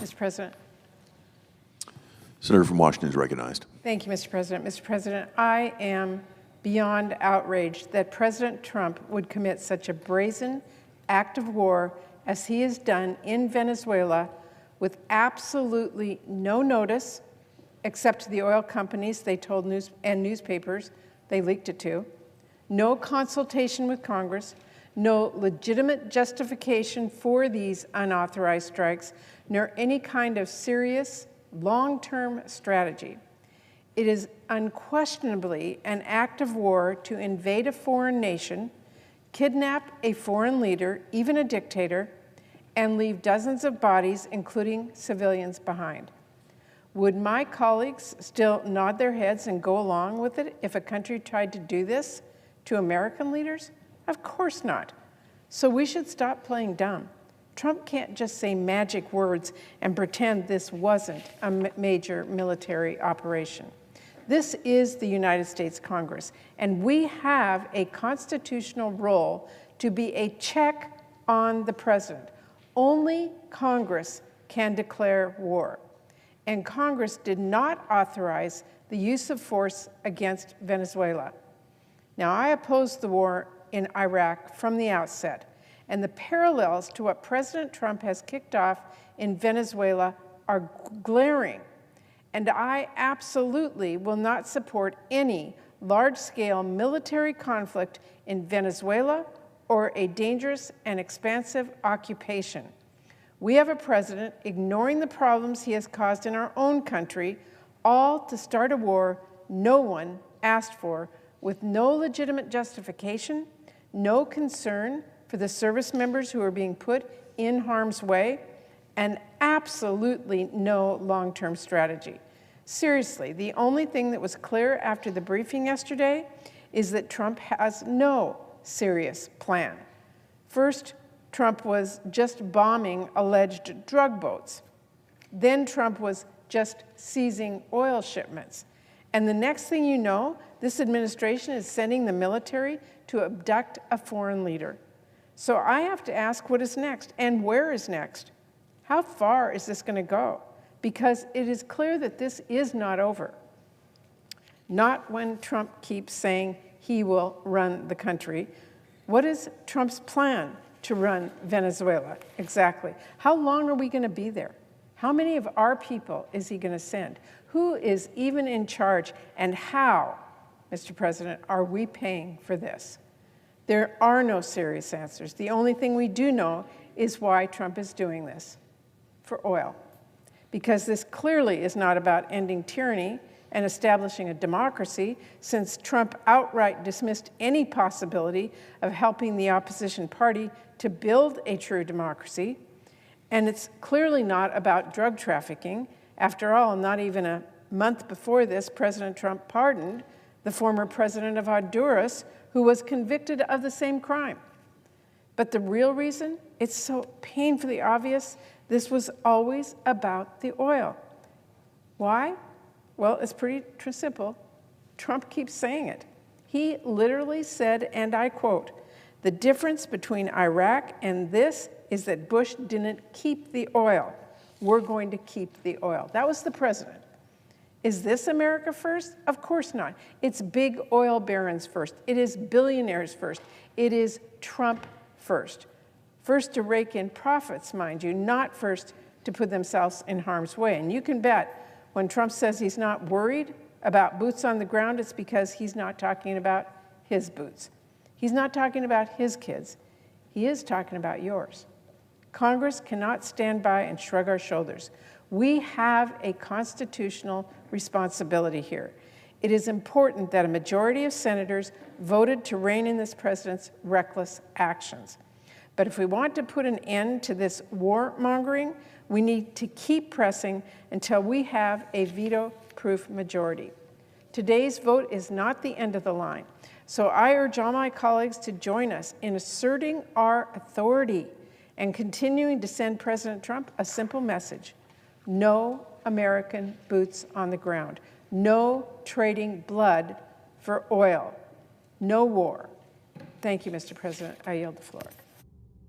Mr. President. Senator from Washington is recognized. Thank you, Mr. President. Mr. President, I am beyond outraged that President Trump would commit such a brazen act of war as he has done in Venezuela with absolutely no notice, except to the oil companies they told newspapers they leaked it to, no consultation with Congress, no legitimate justification for these unauthorized strikes, nor any kind of serious long-term strategy. It is unquestionably an act of war to invade a foreign nation, kidnap a foreign leader, even a dictator, and leave dozens of bodies, including civilians, behind. Would my colleagues still nod their heads and go along with it if a country tried to do this to American leaders? Of course not. So we should stop playing dumb. Trump can't just say magic words and pretend this wasn't a major military operation. This is the United States Congress, and we have a constitutional role to be a check on the president. Only Congress can declare war, and Congress did not authorize the use of force against Venezuela. Now, I opposed the war in Iraq from the outset, and the parallels to what President Trump has kicked off in Venezuela are glaring. And I absolutely will not support any large-scale military conflict in Venezuela or a dangerous and expansive occupation. We have a president ignoring the problems he has caused in our own country, all to start a war no one asked for, with no legitimate justification, no concern for the service members who are being put in harm's way, and absolutely no long-term strategy. Seriously, the only thing that was clear after the briefing yesterday is that Trump has no serious plan. First, Trump was just bombing alleged drug boats. Then Trump was just seizing oil shipments. And the next thing you know, this administration is sending the military to abduct a foreign leader. So I have to ask, what is next? And where is next? How far is this going to go? Because it is clear that this is not over. Not when Trump keeps saying he will run the country. What is Trump's plan to run Venezuela exactly? How long are we going to be there? How many of our people is he going to send? Who is even in charge? And how, Mr. President, are we paying for this? There are no serious answers. The only thing we do know is why Trump is doing this, for oil. Because this clearly is not about ending tyranny and establishing a democracy, since Trump outright dismissed any possibility of helping the opposition party to build a true democracy. And it's clearly not about drug trafficking. After all, not even a month before this, President Trump pardoned the former president of Honduras, who was convicted of the same crime. But the real reason, it's so painfully obvious, this was always about the oil. Why? Well, it's pretty simple. Trump keeps saying it. He literally said, and I quote, "The difference between Iraq and this is that Bush didn't keep the oil. We're going to keep the oil." That was the president. Is this America first? Of course not. It's big oil barons first. It is billionaires first. It is Trump first. First to rake in profits, mind you, not first to put themselves in harm's way. And you can bet when Trump says he's not worried about boots on the ground, it's because he's not talking about his boots. He's not talking about his kids. He is talking about yours. Congress cannot stand by and shrug our shoulders. We have a constitutional responsibility here. It is important that a majority of senators voted to rein in this president's reckless actions. But if we want to put an end to this warmongering, we need to keep pressing until we have a veto-proof majority. Today's vote is not the end of the line. So I urge all my colleagues to join us in asserting our authority and continuing to send President Trump a simple message: no American boots on the ground, no trading blood for oil, no war. Thank you, Mr. President. I yield the floor.